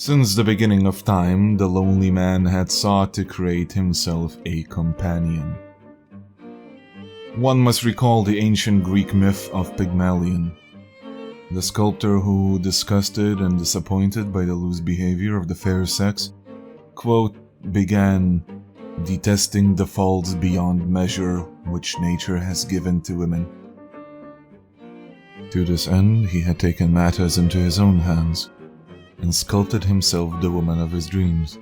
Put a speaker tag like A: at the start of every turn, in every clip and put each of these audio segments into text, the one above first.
A: Since the beginning of time, the lonely man had sought to create himself a companion. One must recall the ancient Greek myth of Pygmalion, the sculptor who, disgusted and disappointed by the loose behavior of the fair sex, quote, began detesting the faults beyond measure which nature has given to women. To this end, he had taken matters into his own hands and sculpted himself the woman of his dreams.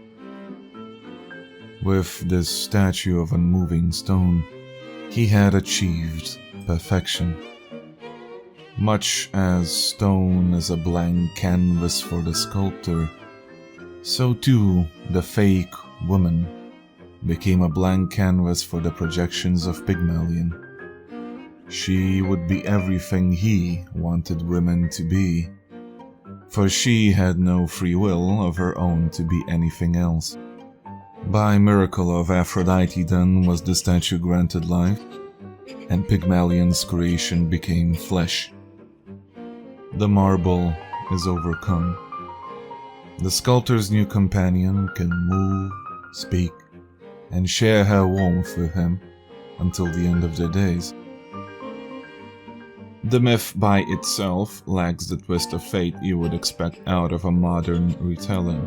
A: With this statue of unmoving stone, he had achieved perfection. Much as stone is a blank canvas for the sculptor, so too the fake woman became a blank canvas for the projections of Pygmalion. She would be everything he wanted women to be, for she had no free will of her own to be anything else. By miracle of Aphrodite then was the statue granted life, and Pygmalion's creation became flesh. The marble is overcome. The sculptor's new companion can move, speak, and share her warmth with him until the end of their days. The myth by itself lacks the twist of fate you would expect out of a modern retelling.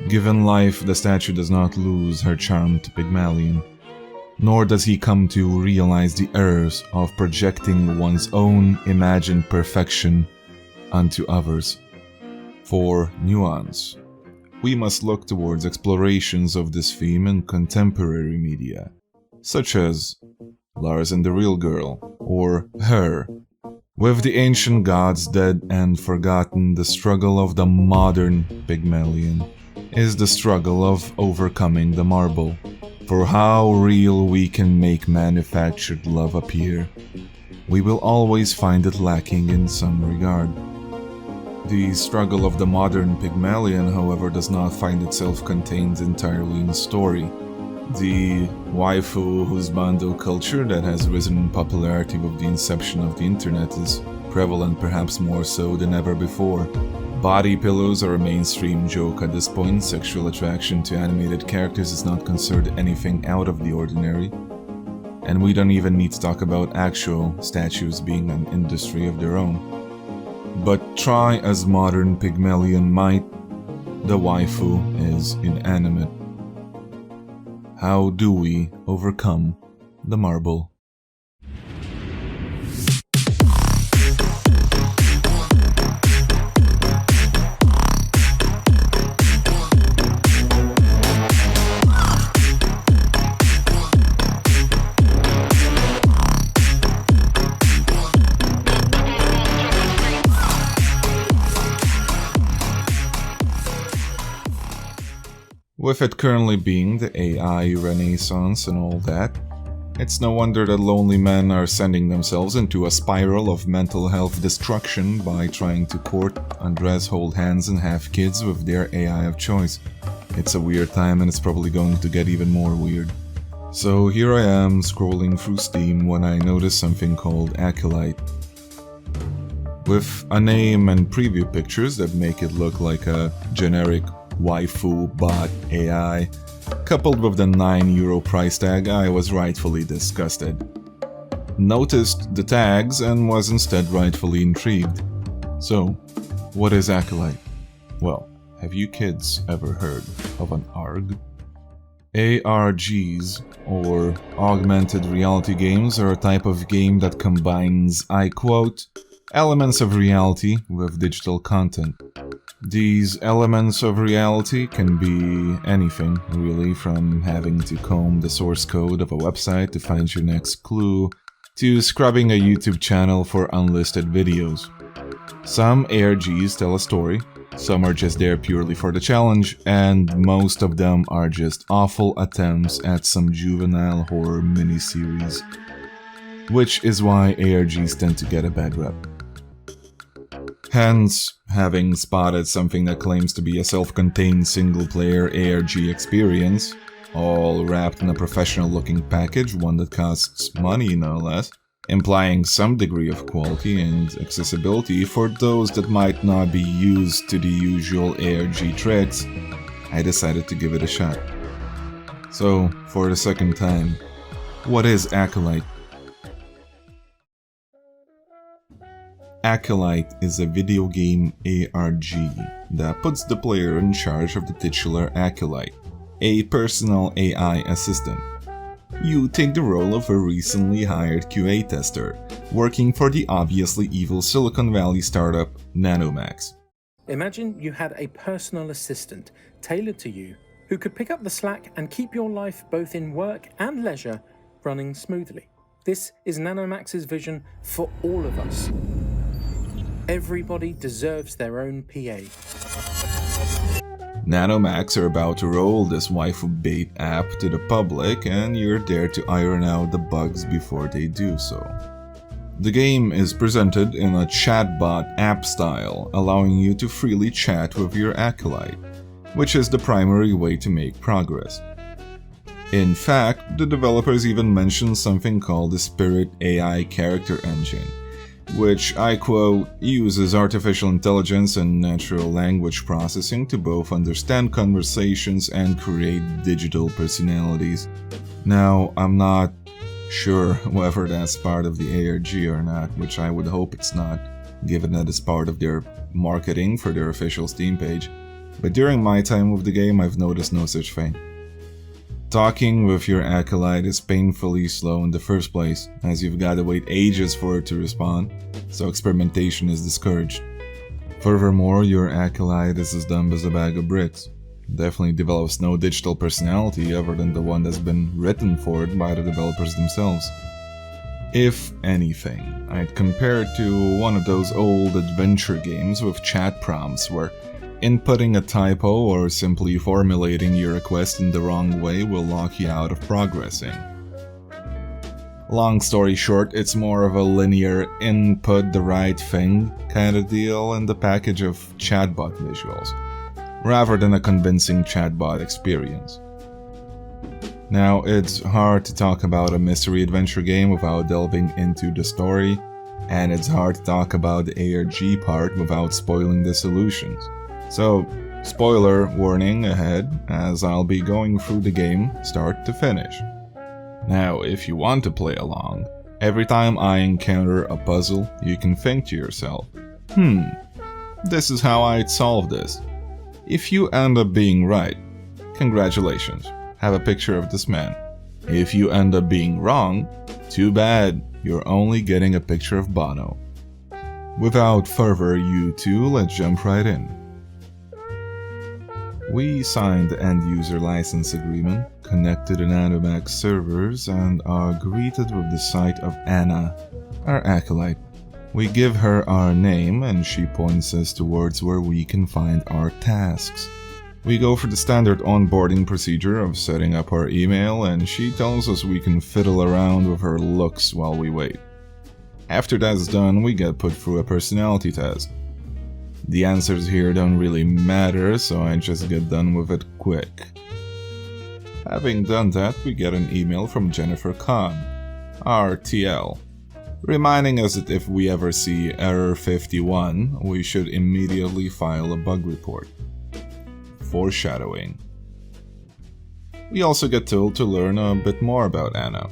A: Given life, the statue does not lose her charm to Pygmalion, nor does he come to realize the errors of projecting one's own imagined perfection onto others. For nuance, we must look towards explorations of this theme in contemporary media, such as Lars and the Real Girl, or Her. With the ancient gods dead and forgotten, the struggle of the modern Pygmalion is the struggle of overcoming the marble. For how real we can make manufactured love appear, we will always find it lacking in some regard. The struggle of the modern Pygmalion, however, does not find itself contained entirely in story. The waifu husbando culture that has risen in popularity with the inception of the internet is prevalent, perhaps more so than ever before. Body pillows are a mainstream joke at this point. Sexual attraction to animated characters is not considered anything out of the ordinary. And we don't even need to talk about actual statues being an industry of their own. But try as modern Pygmalion might, the waifu is inanimate. How do we overcome the marble? With it currently being the AI renaissance and all that, it's no wonder that lonely men are sending themselves into a spiral of mental health destruction by trying to court, undress, hold hands, and have kids with their AI of choice. It's a weird time, and it's probably going to get even more weird. So here I am scrolling through Steam when I notice something called Acolyte. With a name and preview pictures that make it look like a generic waifu bot AI, coupled with the €9 price tag, I was rightfully disgusted. Noticed the tags and was instead rightfully intrigued. So, what is Acolyte? Well, have you kids ever heard of an ARG? ARGs, or augmented reality games, are a type of game that combines, I quote, elements of reality with digital content. These elements of reality can be anything, really, from having to comb the source code of a website to find your next clue, to scrubbing a YouTube channel for unlisted videos. Some ARGs tell a story, some are just there purely for the challenge, and most of them are just awful attempts at some juvenile horror miniseries. Which is why ARGs tend to get a bad rep. Hence, having spotted something that claims to be a self-contained single-player ARG experience, all wrapped in a professional-looking package, one that costs money no less, implying some degree of quality and accessibility for those that might not be used to the usual ARG tricks. I decided to give it a shot. So, for the second time, what is Acolyte? Acolyte is a video game ARG that puts the player in charge of the titular Acolyte, a personal AI assistant. You take the role of a recently hired QA tester, working for the obviously evil Silicon Valley startup Nanomax.
B: Imagine you had a personal assistant tailored to you who could pick up the slack and keep your life both in work and leisure running smoothly. This is Nanomax's vision for all of us. Everybody deserves their own PA.
A: Nanomax are about to roll this waifu bait app to the public, and you're there to iron out the bugs before they do so. The game is presented in a chatbot app style, allowing you to freely chat with your Acolyte, which is the primary way to make progress. In fact, the developers even mentioned something called the Spirit AI character engine, which, I quote, uses artificial intelligence and natural language processing to both understand conversations and create digital personalities. Now, I'm not sure whether that's part of the ARG or not, which I would hope it's not, given that it's part of their marketing for their official Steam page, but during my time with the game I've noticed no such thing. Talking with your Acolyte is painfully slow in the first place, as you've got to wait ages for it to respond, so experimentation is discouraged. Furthermore, your Acolyte is as dumb as a bag of bricks. Definitely develops no digital personality other than the one that's been written for it by the developers themselves. If anything, I'd compare it to one of those old adventure games with chat prompts where inputting a typo or simply formulating your request in the wrong way will lock you out of progressing. Long story short, it's more of a linear input the right thing kind of deal in the package of chatbot visuals, rather than a convincing chatbot experience. Now, it's hard to talk about a mystery adventure game without delving into the story, and it's hard to talk about the ARG part without spoiling the solutions. So, spoiler warning ahead, as I'll be going through the game start to finish. Now, if you want to play along, every time I encounter a puzzle, you can think to yourself, this is how I'd solve this. If you end up being right, congratulations, have a picture of this man. If you end up being wrong, too bad, you're only getting a picture of Bono. Without further ado, let's jump right in. We signed the end-user license agreement, connected to Nanomax servers, and are greeted with the sight of Anna, our Acolyte. We give her our name and she points us towards where we can find our tasks. We go for the standard onboarding procedure of setting up our email, and she tells us we can fiddle around with her looks while we wait. After that's done, we get put through a personality test. The answers here don't really matter, so I just get done with it quick. Having done that, we get an email from Jennifer Kahn, our TL, reminding us that if we ever see error 51, we should immediately file a bug report. Foreshadowing. We also get told to learn a bit more about Anna,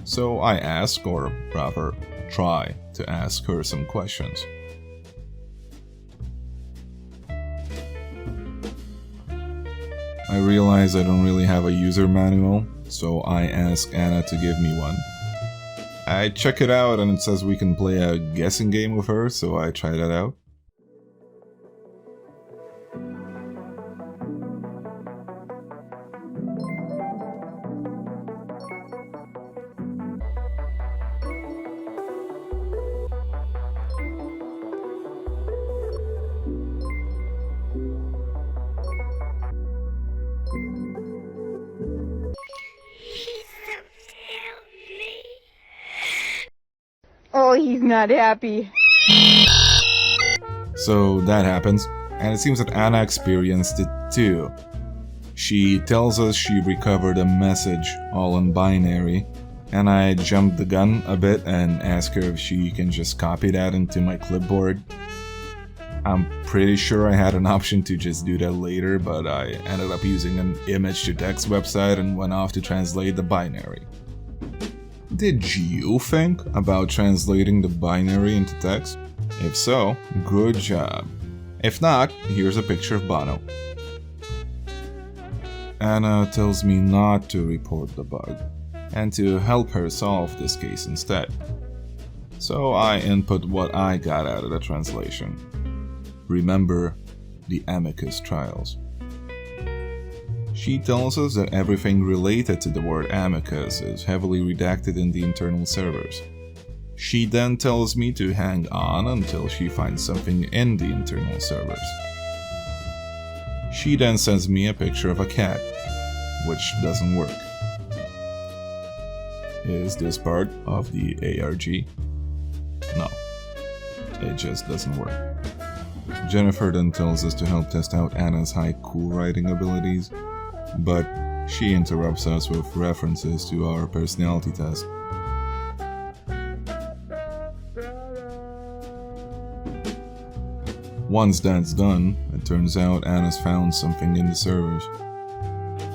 A: so I ask, or rather, try to ask her some questions. I realize I don't really have a user manual, so I ask Anna to give me one. I check it out and it says we can play a guessing game with her, so I try that out.
C: Oh, he's not happy.
A: So that happens, and it seems that Anna experienced it too. She tells us she recovered a message, all in binary, and I jump the gun a bit and ask her if she can just copy that into my clipboard. I'm pretty sure I had an option to just do that later, but I ended up using an image-to-text website and went off to translate the binary. Did you think about translating the binary into text? If so, good job. If not, here's a picture of Bono. Anna tells me not to report the bug, and to help her solve this case instead. So I input what I got out of the translation. Remember the amicus trials. She tells us that everything related to the word amicus is heavily redacted in the internal servers. She then tells me to hang on until she finds something in the internal servers. She then sends me a picture of a cat, which doesn't work. Is this part of the ARG? No, it just doesn't work. Jennifer then tells us to help test out Anna's haiku writing abilities, but she interrupts us with references to our personality test. Once that's done, it turns out Anna's found something in the servers.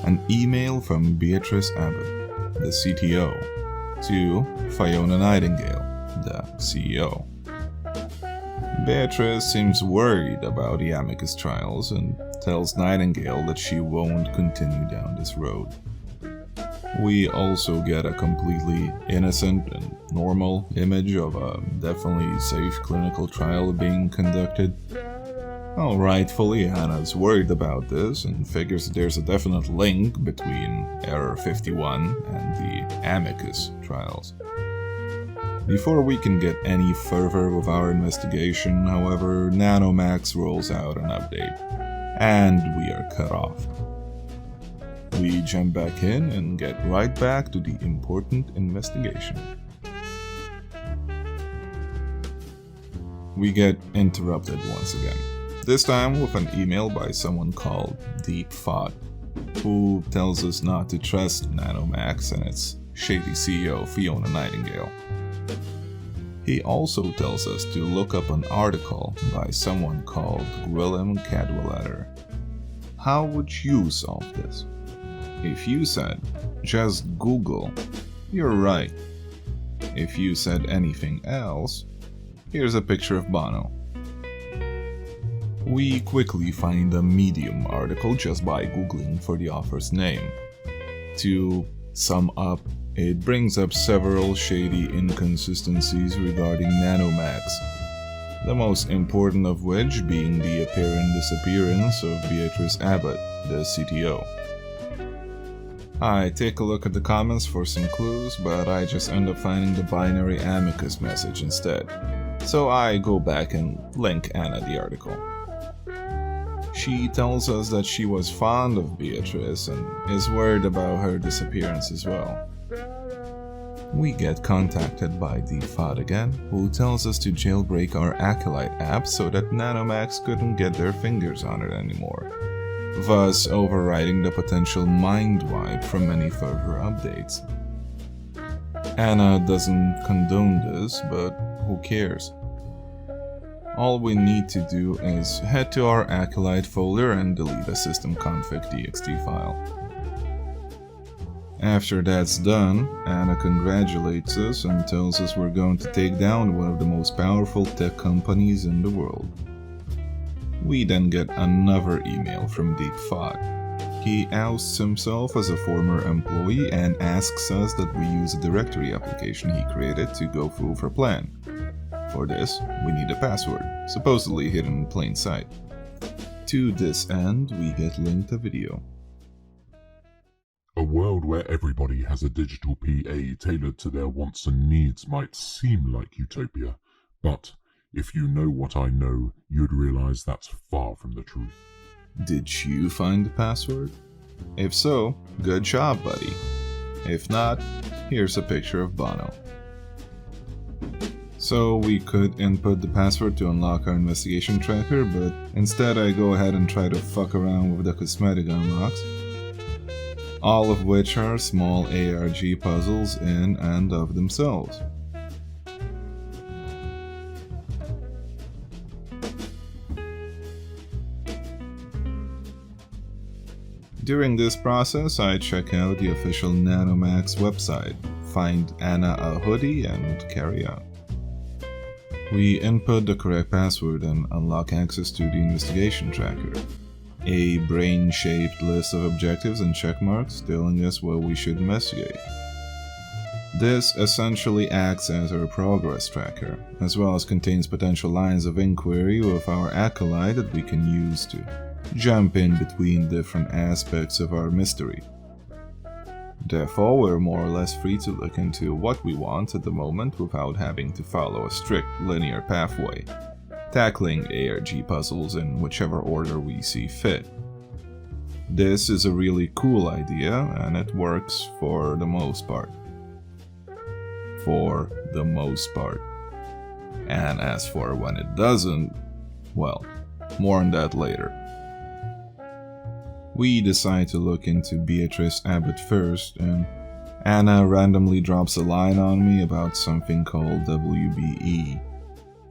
A: An email from Beatrice Abbott, the CTO, to Fiona Nightingale, the CEO. Beatrice seems worried about the amicus trials and tells Nightingale that she won't continue down this road. We also get a completely innocent and normal image of a definitely safe clinical trial being conducted. Well, rightfully, Anna's worried about this and figures there's a definite link between Error 51 and the amicus trials. Before we can get any further with our investigation, however, Nanomax rolls out an update, and we are cut off. We jump back in and get right back to the important investigation. We get interrupted once again, this time with an email by someone called Deep Thought, who tells us not to trust Nanomax and its shady CEO Fiona Nightingale. He also tells us to look up an article by someone called Gwilym Cadwallader. How would you solve this? If you said, just Google, you're right. If you said anything else, here's a picture of Bono. We quickly find a Medium article just by Googling for the author's name. To sum up, it brings up several shady inconsistencies regarding Nanomax, the most important of which being the apparent disappearance of Beatrice Abbott, the CTO. I take a look at the comments for some clues, but I just end up finding the binary amicus message instead, so I go back and link Anna the article. She tells us that she was fond of Beatrice and is worried about her disappearance as well. We get contacted by Default again, who tells us to jailbreak our Acolyte app so that Nanomax couldn't get their fingers on it anymore, thus overriding the potential mind wipe from any further updates. Anna doesn't condone this, but who cares? All we need to do is head to our Acolyte folder and delete a systemconfig.txt file. After that's done, Anna congratulates us and tells us we're going to take down one of the most powerful tech companies in the world. We then get another email from Deep Thought. He ousts himself as a former employee and asks us that we use a directory application he created to go through with our plan. For this, we need a password, supposedly hidden in plain sight. To this end, we get linked a video.
D: A world where everybody has a digital PA tailored to their wants and needs might seem like utopia, but if you know what I know, you'd realize that's far from the truth.
A: Did you find the password? If so, good job, buddy. If not, here's a picture of Bono. So we could input the password to unlock our investigation tracker, but instead I go ahead and try to fuck around with the cosmetic unlocks. all of which are small ARG puzzles in and of themselves. During this process, I check out the official Nanomax website, find Anna a hoodie, and carry on. We input the correct password and unlock access to the investigation tracker. A brain-shaped list of objectives and checkmarks telling us what we should investigate. This essentially acts as our progress tracker, as well as contains potential lines of inquiry with our Acolyte that we can use to jump in between different aspects of our mystery. Therefore, we're more or less free to look into what we want at the moment without having to follow a strict linear pathway, tackling ARG puzzles in whichever order we see fit. This is a really cool idea, and it works for the most part. For the most part. And as for when it doesn't, well, more on that later. We decide to look into Beatrice Abbott first, and Anna randomly drops a line on me about something called WBE.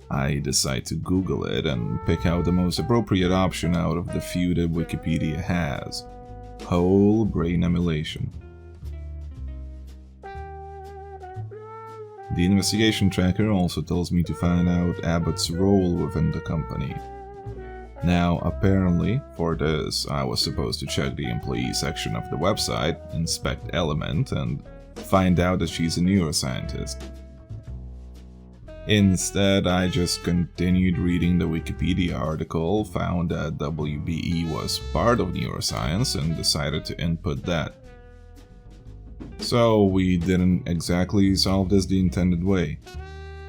A: I decide to Google it and pick out the most appropriate option out of the few that Wikipedia has: whole brain emulation. The investigation tracker also tells me to find out Abbott's role within the company. Now, apparently, for this, I was supposed to check the employee section of the website, inspect Element, and find out that she's a neuroscientist. Instead, I just continued reading the Wikipedia article, found that WBE was part of neuroscience, and decided to input that. So, we didn't exactly solve this the intended way.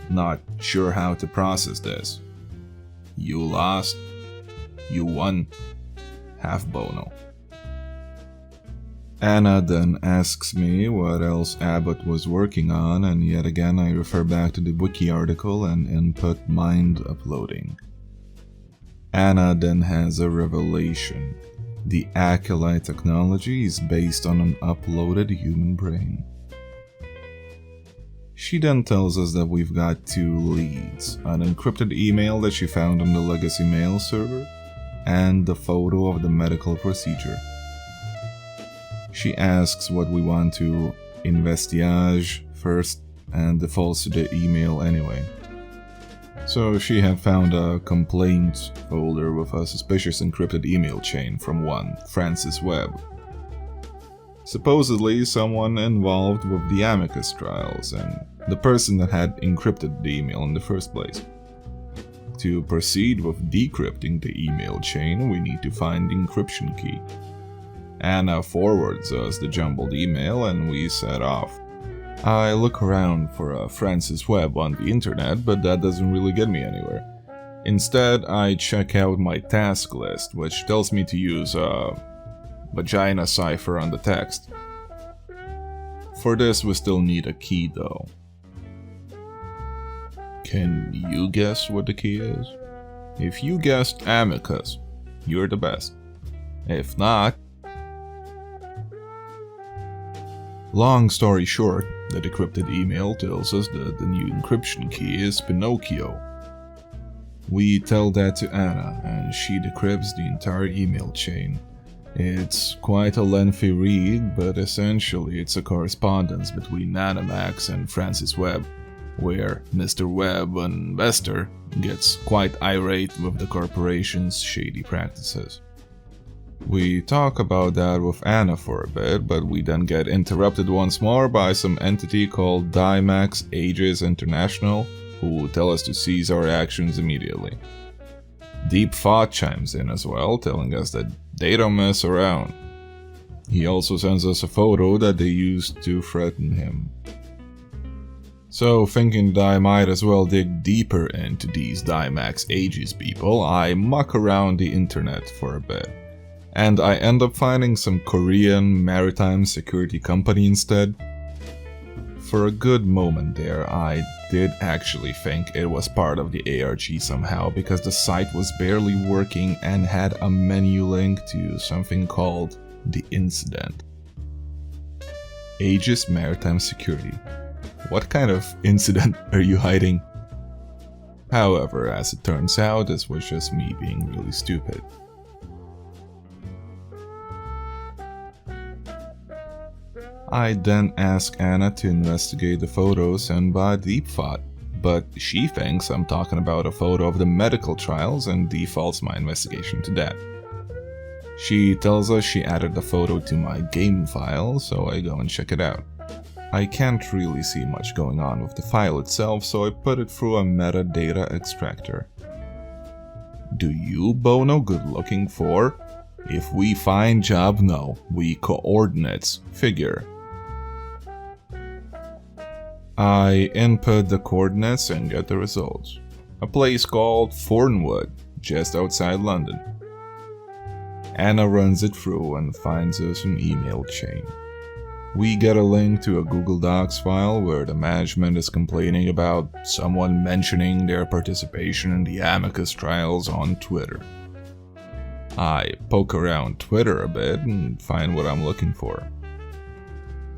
A: Not sure how to process this. You lost. You won. Half Bono. Anna then asks me what else Abbott was working on, and yet again I refer back to the wiki article and input mind uploading. Anna then has a revelation. The Acolyte technology is based on an uploaded human brain. She then tells us that we've got two leads: an encrypted email that she found on the legacy mail server, and the photo of the medical procedure. She asks what we want to investigate first and defaults to the email anyway. So she had found a complaint folder with a suspicious encrypted email chain from one Francis Webb. Supposedly someone involved with the Amicus trials and the person that had encrypted the email in the first place. To proceed with decrypting the email chain, we need to find the encryption key. Anna forwards us the jumbled email and we set off. I look around for a Francis Webb on the internet, but that doesn't really get me anywhere. Instead, I check out my task list, which tells me to use a vagina cipher on the text. For this, we still need a key though. Can you guess what the key is? If you guessed Amicus, you're the best. If not... Long story short, the decrypted email tells us that the new encryption key is Pinocchio. We tell that to Anna, and she decrypts the entire email chain. It's quite a lengthy read, but essentially it's a correspondence between Nanomax and Francis Webb, where Mr. Webb, an investor, gets quite irate with the corporation's shady practices. We talk about that with Anna for a bit, but we then get interrupted once more by some entity called Dimax Aegis International, who tell us to cease our actions immediately. Deep Thought chimes in as well, telling us that they don't mess around. He also sends us a photo that they used to threaten him. So, thinking that I might as well dig deeper into these Dimax Aegis people, I muck around the internet for a bit. And I end up finding some Korean maritime security company instead. For a good moment there, I did actually think it was part of the ARG somehow, because the site was barely working and had a menu link to something called The Incident. Aegis Maritime Security. What kind of incident are you hiding? However, as it turns out, this was just me being really stupid. I then ask Anna to investigate the photos sent by DeepThought, but she thinks I'm talking about a photo of the medical trials and defaults my investigation to that. She tells us she added the photo to my game file, so I go and check it out. I can't really see much going on with the file itself, so I put it through a metadata extractor. Do you, Bono, good looking for? If we find job no, we coordinates figure. I input the coordinates and get the results. A place called Thornwood, just outside London. Anna runs it through and finds us an email chain. We get a link to a Google Docs file where the management is complaining about someone mentioning their participation in the Amicus trials on Twitter. I poke around Twitter a bit and find what I'm looking for.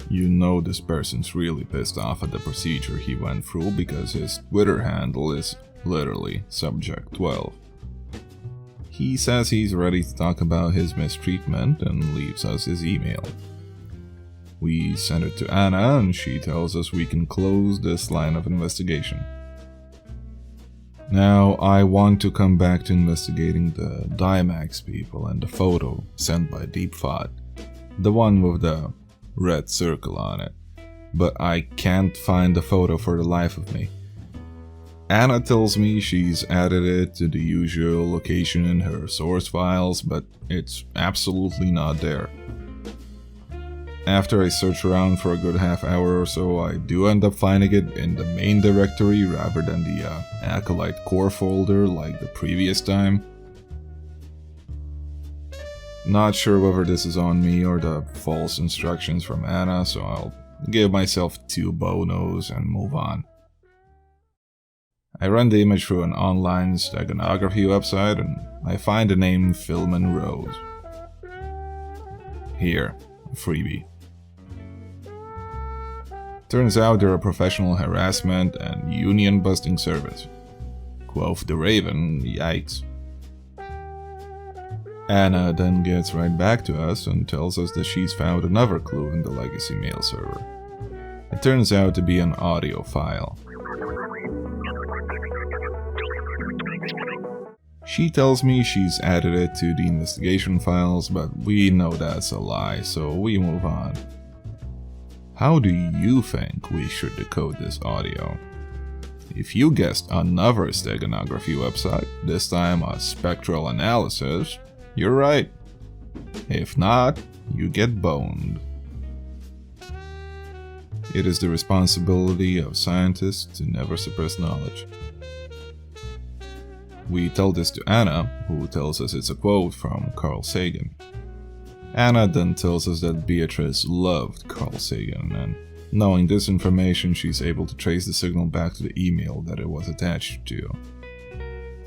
A: You know this person's really pissed off at the procedure he went through because his Twitter handle is literally Subject 12. He says he's ready to talk about his mistreatment and leaves us his email. We send it to Anna and she tells us we can close this line of investigation. Now I want to come back to investigating the Dimax people and the photo sent by DeepThought, the one with the red circle on it, but I can't find the photo for the life of me. Anna tells me she's added it to the usual location in her source files, but it's absolutely not there. After I search around for a good half hour or so, I do end up finding it in the main directory rather than the Acolyte core folder like the previous time. Not sure whether this is on me or the false instructions from Anna, so I'll give myself 2 Bonos and move on. I run the image through an online steganography website and I find the name Philman Rose. Here, a freebie. Turns out they're a professional harassment and union busting service. Quoth the Raven, yikes. Anna then gets right back to us and tells us that she's found another clue in the legacy mail server. It turns out to be an audio file. She tells me she's added it to the investigation files, but we know that's a lie, so we move on. How do you think we should decode this audio? If you guessed another steganography website, this time a spectral analysis, you're right. If not, you get boned. It is the responsibility of scientists to never suppress knowledge. We tell this to Anna, who tells us it's a quote from Carl Sagan. Anna then tells us that Beatrice loved Carl Sagan, and knowing this information, she's able to trace the signal back to the email that it was attached to.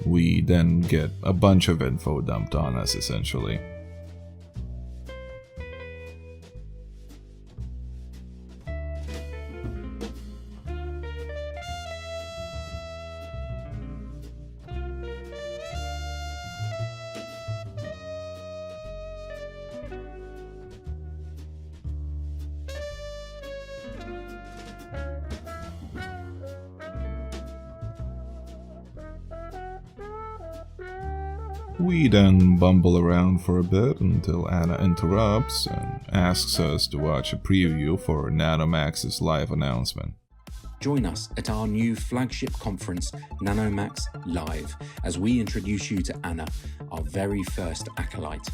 A: We then get a bunch of info dumped on us, essentially. We then bumble around for a bit until Anna interrupts and asks us to watch a preview for Nanomax's live announcement.
B: Join us at our new flagship conference, Nanomax Live, as we introduce you to Anna, our very first Acolyte.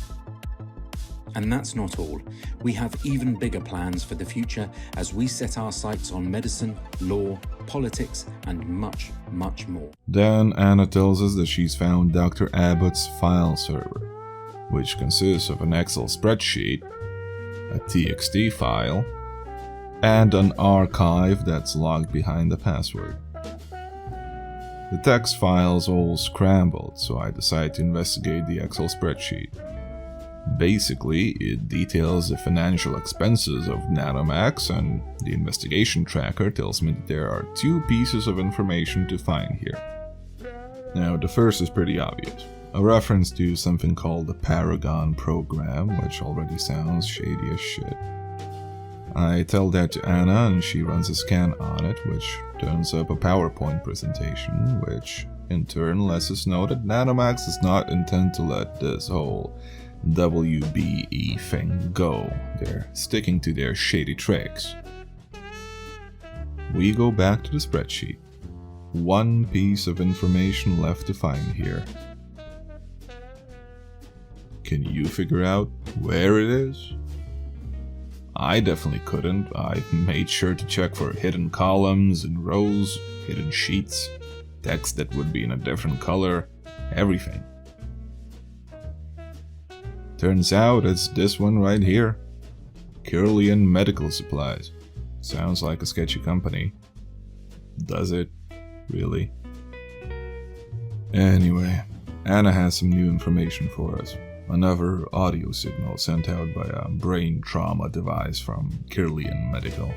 B: And that's not all. We have even bigger plans for the future as we set our sights on medicine, law, politics, and much, much more.
A: Then Anna tells us that she's found Dr. Abbott's file server, which consists of an Excel spreadsheet, a TXT file, and an archive that's locked behind a password. The text file's all scrambled, so I decide to investigate the Excel spreadsheet. Basically, it details the financial expenses of Nanomax, and the investigation tracker tells me that there are 2 pieces of information to find here. Now, the first is pretty obvious. A reference to something called the Paragon program, which already sounds shady as shit. I tell that to Anna and she runs a scan on it, which turns up a PowerPoint presentation, which in turn lets us know that Nanomax does not intend to let this whole WBE thing go. They're sticking to their shady tricks. We go back to the spreadsheet. 1 piece of information left to find here. Can you figure out where it is? I definitely couldn't. I made sure to check for hidden columns and rows, hidden sheets, text that would be in a different color, everything. Turns out it's this one right here. Kirlian Medical Supplies. Sounds like a sketchy company. Does it? Really? Anyway, Anna has some new information for us. Another audio signal sent out by a brain trauma device from Kirlian Medical.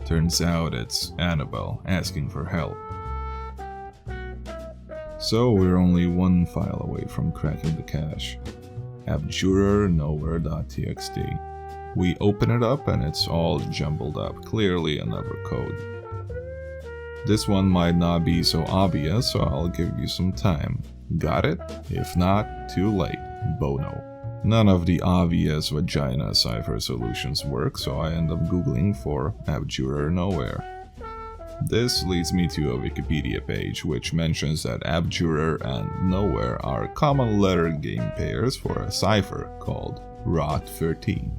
A: Turns out it's Annabelle asking for help. So we're only 1 file away from cracking the cache. abjurernowhere.txt. We open it up and it's all jumbled up, clearly another code. This one might not be so obvious, so I'll give you some time. Got it? If not, too late. Bono. None of the obvious vagina cipher solutions work, so I end up googling for Abjurer Nowhere. This leads me to a Wikipedia page which mentions that Abjurer and Nowhere are common letter game pairs for a cipher called ROT13.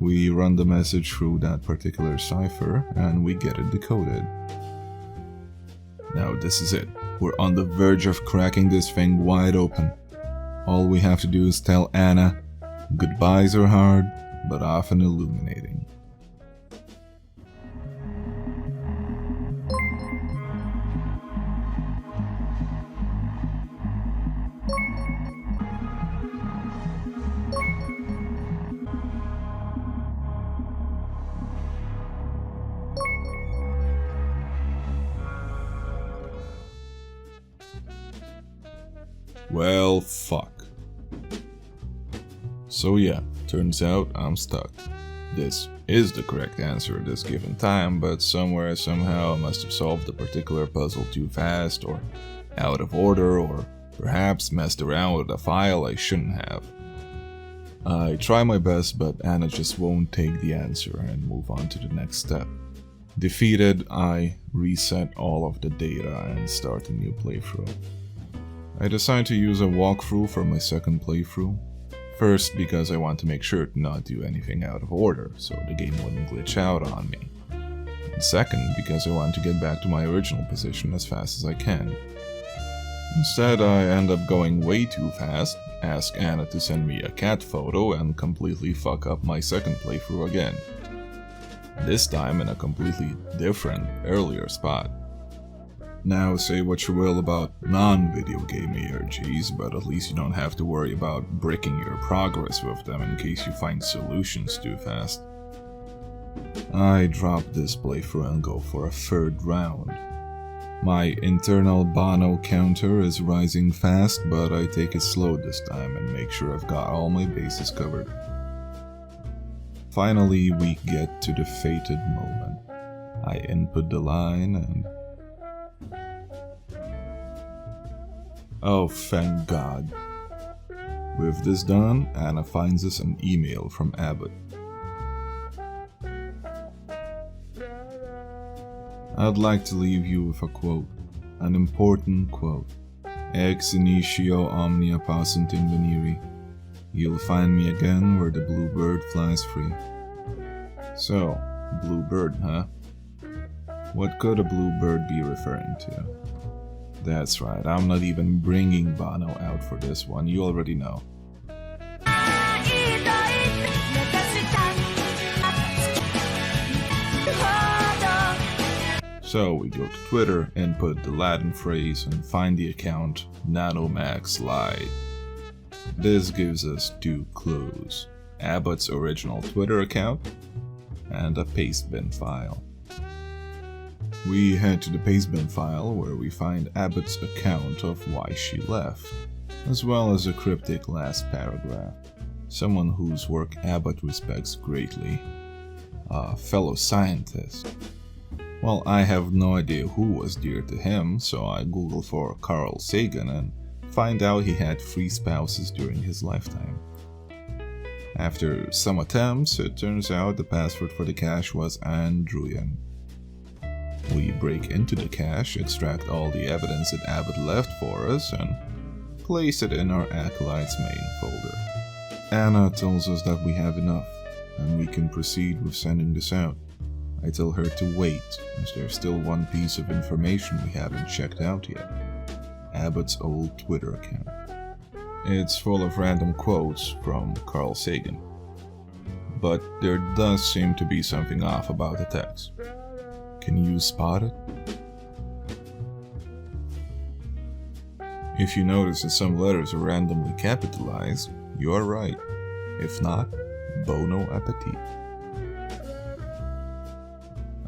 A: We run the message through that particular cipher and we get it decoded. Now this is it. We're on the verge of cracking this thing wide open. All we have to do is tell Anna, goodbyes are hard, but often illuminating. Well, fuck. So yeah, turns out I'm stuck. This is the correct answer at this given time, but somewhere, somehow I must have solved the particular puzzle too fast, or out of order, or perhaps messed around with a file I shouldn't have. I try my best, but Anna just won't take the answer and move on to the next step. Defeated, I reset all of the data and start a new playthrough. I decide to use a walkthrough for my second playthrough. First, because I want to make sure to not do anything out of order, so the game wouldn't glitch out on me. And second, because I want to get back to my original position as fast as I can. Instead, I end up going way too fast, ask Anna to send me a cat photo, and completely fuck up my second playthrough again. This time in a completely different, earlier spot. Now, say what you will about non-video game ARGs, but at least you don't have to worry about breaking your progress with them in case you find solutions too fast. I drop this playthrough and go for a third round. My internal Bono counter is rising fast, but I take it slow this time and make sure I've got all my bases covered. Finally, we get to the fated moment. I input the line and... oh, thank God. With this done, Anna finds us an email from Abbott. I'd like to leave you with a quote, an important quote. Ex initio omnia passant inveniri. You'll find me again where the blue bird flies free. So, blue bird, huh? What could a blue bird be referring to? That's right, I'm not even bringing Bono out for this one, you already know. So we go to Twitter, input the Latin phrase, and find the account Nanomax Lied. This gives us two clues: Abbott's original Twitter account and a pastebin file. We head to the pastebin file where we find Abbott's account of why she left, as well as a cryptic last paragraph. Someone whose work Abbott respects greatly. A fellow scientist. Well, I have no idea who was dear to him, so I Google for Carl Sagan and find out he had 3 spouses during his lifetime. After some attempts, it turns out the password for the cache was Andruyan. We break into the cache, extract all the evidence that Abbott left for us, and place it in our Acolyte's main folder. Anna tells us that we have enough, and we can proceed with sending this out. I tell her to wait, as there's still one piece of information we haven't checked out yet. Abbott's old Twitter account. It's full of random quotes from Carl Sagan. But there does seem to be something off about the text. Can you spot it? If you notice that some letters are randomly capitalized, you are right. If not, Bono appetit.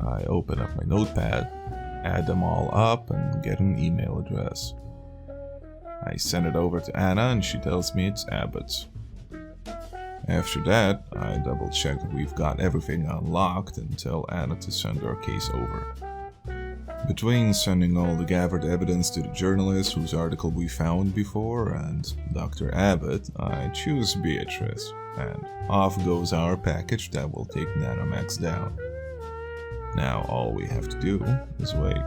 A: I open up my notepad, add them all up, and get an email address. I send it over to Anna and she tells me it's Abbott's. After that, I double check that we've got everything unlocked and tell Anna to send our case over. Between sending all the gathered evidence to the journalist whose article we found before and Dr. Abbott, I choose Beatrice, and off goes our package that will take Nanomax down. Now all we have to do is wait.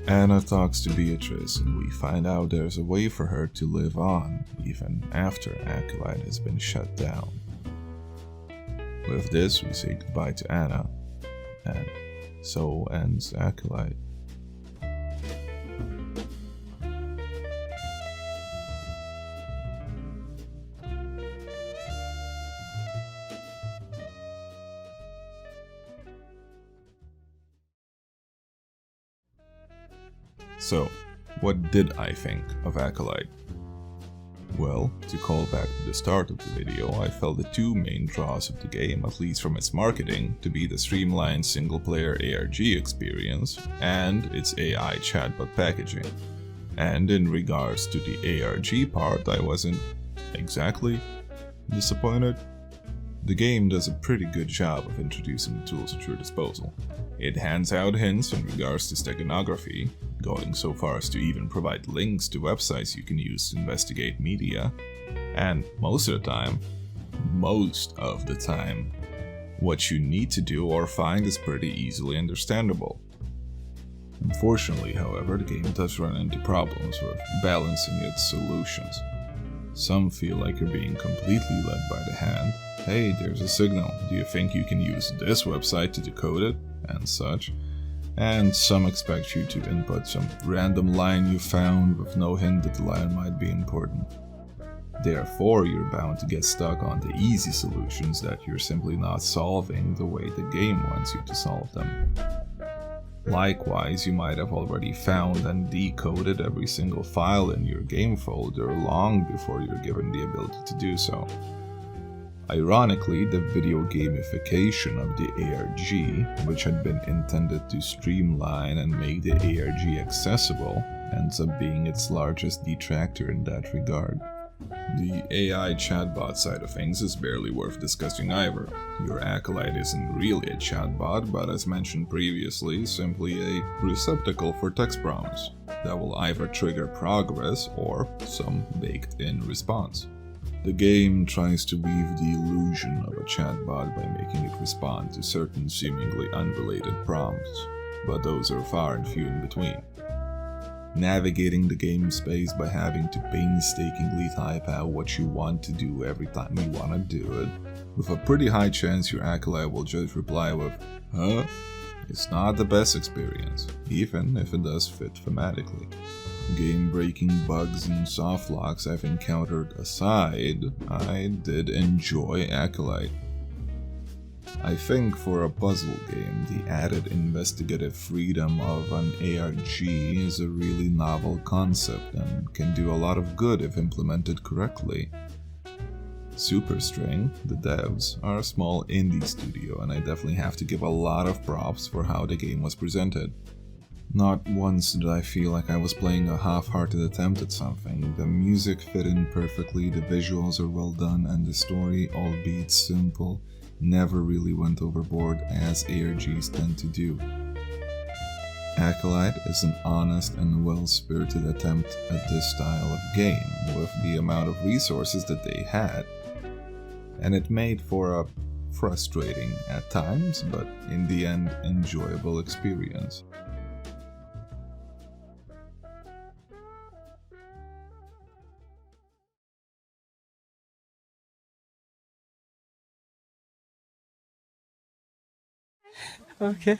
A: Anna talks to Beatrice and we find out there's a way for her to live on even after Acolyte has been shut down. With this, we say goodbye to Anna, and so ends Acolyte. So, what did I think of Acolyte? Well, to call back to the start of the video, I felt the two main draws of the game, at least from its marketing, to be the streamlined single-player ARG experience and its AI Chatbot packaging. And in regards to the ARG part, I wasn't exactly disappointed. The game does a pretty good job of introducing the tools at your disposal. It hands out hints in regards to steganography, going so far as to even provide links to websites you can use to investigate media, and most of the time, what you need to do or find is pretty easily understandable. Unfortunately, however, the game does run into problems with balancing its solutions. Some feel like you're being completely led by the hand. Hey, there's a signal, do you think you can use this website to decode it? And such. And some expect you to input some random line you found with no hint that the line might be important. Therefore, you're bound to get stuck on the easy solutions that you're simply not solving the way the game wants you to solve them. Likewise, you might have already found and decoded every single file in your game folder long before you're given the ability to do so. Ironically, the video gamification of the ARG, which had been intended to streamline and make the ARG accessible, ends up being its largest detractor in that regard. The AI chatbot side of things is barely worth discussing either. Your Acolyte isn't really a chatbot, but as mentioned previously, simply a receptacle for text prompts that will either trigger progress or some baked-in response. The game tries to weave the illusion of a chatbot by making it respond to certain seemingly unrelated prompts, but those are far and few in between. Navigating the game space by having to painstakingly type out what you want to do every time you want to do it, with a pretty high chance your Acolyte will just reply with, "Huh?" It's not the best experience, even if it does fit thematically. Game-breaking bugs and softlocks I've encountered aside, I did enjoy Acolyte. I think for a puzzle game, the added investigative freedom of an ARG is a really novel concept and can do a lot of good if implemented correctly. Superstring, the devs, are a small indie studio, and I definitely have to give a lot of props for how the game was presented. Not once did I feel like I was playing a half-hearted attempt at something. The music fit in perfectly, the visuals are well done, and the story, albeit simple, never really went overboard as ARGs tend to do. Acolyte is an honest and well-spirited attempt at this style of game, with the amount of resources that they had. And it made for a frustrating at times, but in the end enjoyable experience.
E: Okay.